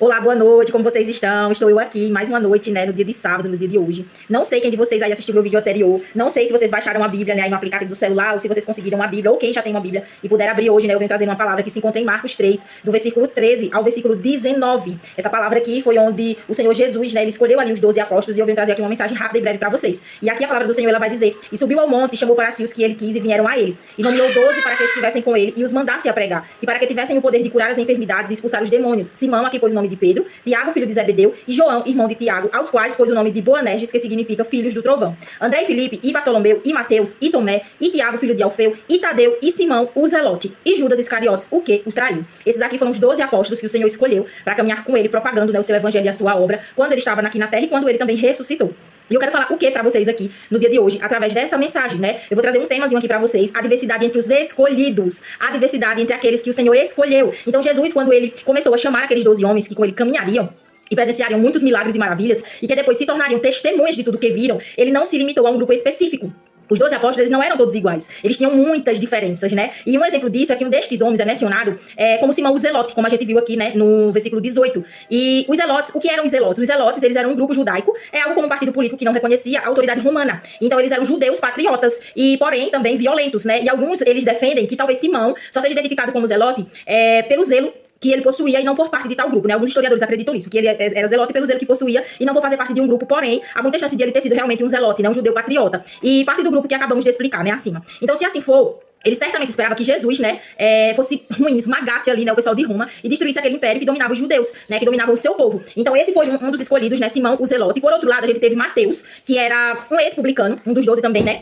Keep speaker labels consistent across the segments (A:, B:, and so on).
A: Olá, boa noite, como vocês estão? Estou eu aqui mais uma noite, né, no dia de sábado, no dia de hoje. Não sei quem de vocês aí assistiu meu vídeo anterior, não sei se vocês baixaram a Bíblia, né, aí no aplicativo do celular, ou se vocês conseguiram uma Bíblia, ou quem já tem uma Bíblia e puder abrir hoje, né, eu venho trazer uma palavra que se encontra em Marcos 3, do versículo 13 ao versículo 19. Essa palavra aqui foi onde o Senhor Jesus, né, ele escolheu ali os 12 apóstolos, e eu venho trazer aqui uma mensagem rápida e breve para vocês. E aqui a palavra do Senhor, ela vai dizer: e subiu ao monte, e chamou para si os que ele quis, e vieram a ele. E nomeou 12 para que estivessem com ele, e os mandasse a pregar, e para que tivessem o poder de curar as enfermidades e expulsar os demônios. Simão, aqui pôs o nome de Pedro, Tiago, filho de Zebedeu, e João, irmão de Tiago, aos quais pôs o nome de Boanerges, que significa filhos do trovão. André e Filipe, e Bartolomeu, e Mateus, e Tomé, e Tiago, filho de Alfeu, e Tadeu, e Simão, o Zelote, e Judas Iscariotes, o que o traiu. Esses aqui foram os 12 apóstolos que o Senhor escolheu para caminhar com ele, propagando, né, o seu evangelho e a sua obra, quando ele estava aqui na terra e quando ele também ressuscitou. E eu quero falar o que para vocês aqui no dia de hoje, através dessa mensagem, né? Eu vou trazer um temazinho aqui para vocês: a diversidade entre os escolhidos, a diversidade entre aqueles que o Senhor escolheu. Então Jesus, quando ele começou a chamar aqueles 12 homens que com ele caminhariam e presenciariam muitos milagres e maravilhas, e que depois se tornariam testemunhas de tudo que viram, ele não se limitou a um grupo específico. Os 12 apóstolos, eles não eram todos iguais. Eles tinham muitas diferenças, né? E um exemplo disso é que um destes homens é mencionado como Simão o Zelote, como a gente viu aqui, né, no versículo 18. E os Zelotes, o que eram os Zelotes? Os Zelotes, eles eram um grupo judaico, algo como um partido político que não reconhecia a autoridade romana. Então, eles eram judeus patriotas e, porém, também violentos, né? E alguns, eles defendem que talvez Simão só seja identificado como Zelote pelo zelo que ele possuía e não por parte de tal grupo, né? Alguns historiadores acreditam nisso, que ele era zelote pelo zelo que possuía e não por fazer parte de um grupo, porém, há muita chance de ele ter sido realmente um zelote, né? Um judeu patriota. E parte do grupo que acabamos de explicar, né? Acima. Então, se assim for, ele certamente esperava que Jesus, né, fosse ruim, esmagasse ali, né, o pessoal de Roma e destruísse aquele império que dominava os judeus, né, que dominava o seu povo. Então esse foi um dos escolhidos, né, Simão o Zelote. E por outro lado, a gente teve Mateus, que era um ex-publicano, um dos 12 também, né.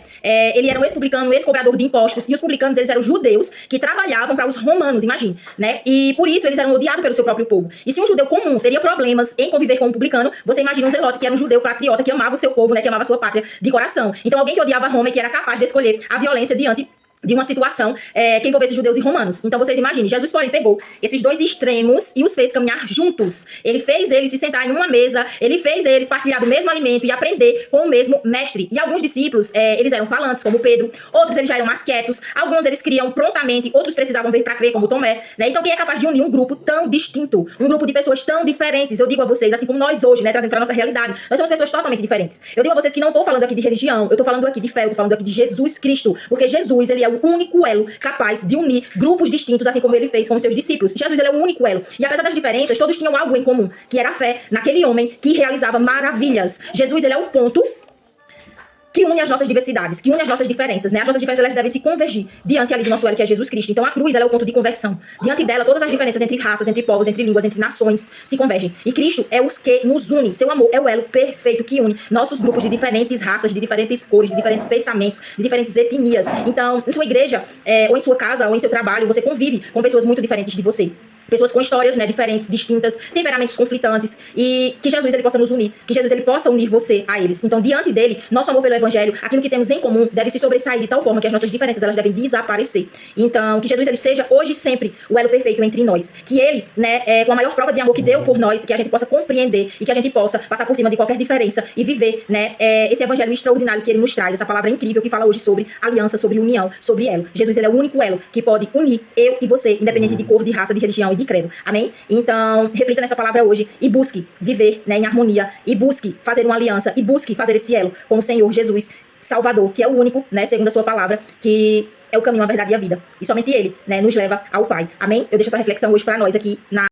A: Ele era um ex-publicano, um ex-cobrador de impostos. E os publicanos, eles eram judeus que trabalhavam para os romanos, imagine, né. E por isso eles eram odiados pelo seu próprio povo. E se um judeu comum teria problemas em conviver com um publicano, você imagina um Zelote, que era um judeu patriota, que amava o seu povo, né, que amava a sua pátria de coração. Então alguém que odiava Roma e que era capaz de escolher a violência diante de uma situação que envolvesse judeus e romanos. Então vocês imaginem, Jesus, porém, pegou esses dois extremos e os fez caminhar juntos. Ele fez eles se sentar em uma mesa, ele fez eles partilhar do mesmo alimento e aprender com o mesmo mestre. E alguns discípulos, eles eram falantes, como Pedro, outros eles já eram mais quietos, alguns eles criam prontamente, outros precisavam ver para crer, como Tomé, né? Então quem é capaz de unir um grupo tão distinto, um grupo de pessoas tão diferentes? Eu digo a vocês, assim como nós hoje, né, trazendo para nossa realidade, nós somos pessoas totalmente diferentes. Eu digo a vocês que não estou falando aqui de religião, eu estou falando aqui de fé, eu estou falando aqui de Jesus Cristo, porque Jesus, ele é o único elo capaz de unir grupos distintos, assim como ele fez com os seus discípulos. Jesus, ele é o único elo. E apesar das diferenças, todos tinham algo em comum, que era a fé naquele homem que realizava maravilhas. Jesus, ele é o ponto que une as nossas diversidades, que une as nossas diferenças, né? As nossas diferenças, elas devem se convergir diante ali do nosso elo, que é Jesus Cristo. Então a cruz, ela é o ponto de conversão. Diante dela, todas as diferenças entre raças, entre povos, entre línguas, entre nações se convergem. E Cristo é os que nos une. Seu amor é o elo perfeito que une nossos grupos de diferentes raças, de diferentes cores, de diferentes pensamentos, de diferentes etnias. Então, em sua igreja, ou em sua casa, ou em seu trabalho, você convive com pessoas muito diferentes de você. Pessoas com histórias, né, diferentes, distintas, temperamentos conflitantes, e que Jesus, ele possa nos unir, que Jesus, ele possa unir você a eles. Então, diante dele, nosso amor pelo evangelho, aquilo que temos em comum, deve se sobressair de tal forma que as nossas diferenças, elas devem desaparecer. Então, que Jesus, ele seja hoje e sempre o elo perfeito entre nós, que ele, né, com a maior prova de amor que deu por nós, que a gente possa compreender e que a gente possa passar por cima de qualquer diferença e viver, né, esse evangelho extraordinário que ele nos traz, essa palavra incrível que fala hoje sobre aliança, sobre união, sobre elo. Jesus, ele é o único elo que pode unir eu e você, independente de cor, de raça, de religião e de credo. Amém? Então, reflita nessa palavra hoje e busque viver, né, em harmonia, e busque fazer uma aliança, e busque fazer esse elo com o Senhor Jesus Salvador, que é o único, né, segundo a sua palavra, que é o caminho, a verdade e a vida. E somente ele, né, nos leva ao Pai. Amém? Eu deixo essa reflexão hoje para nós aqui na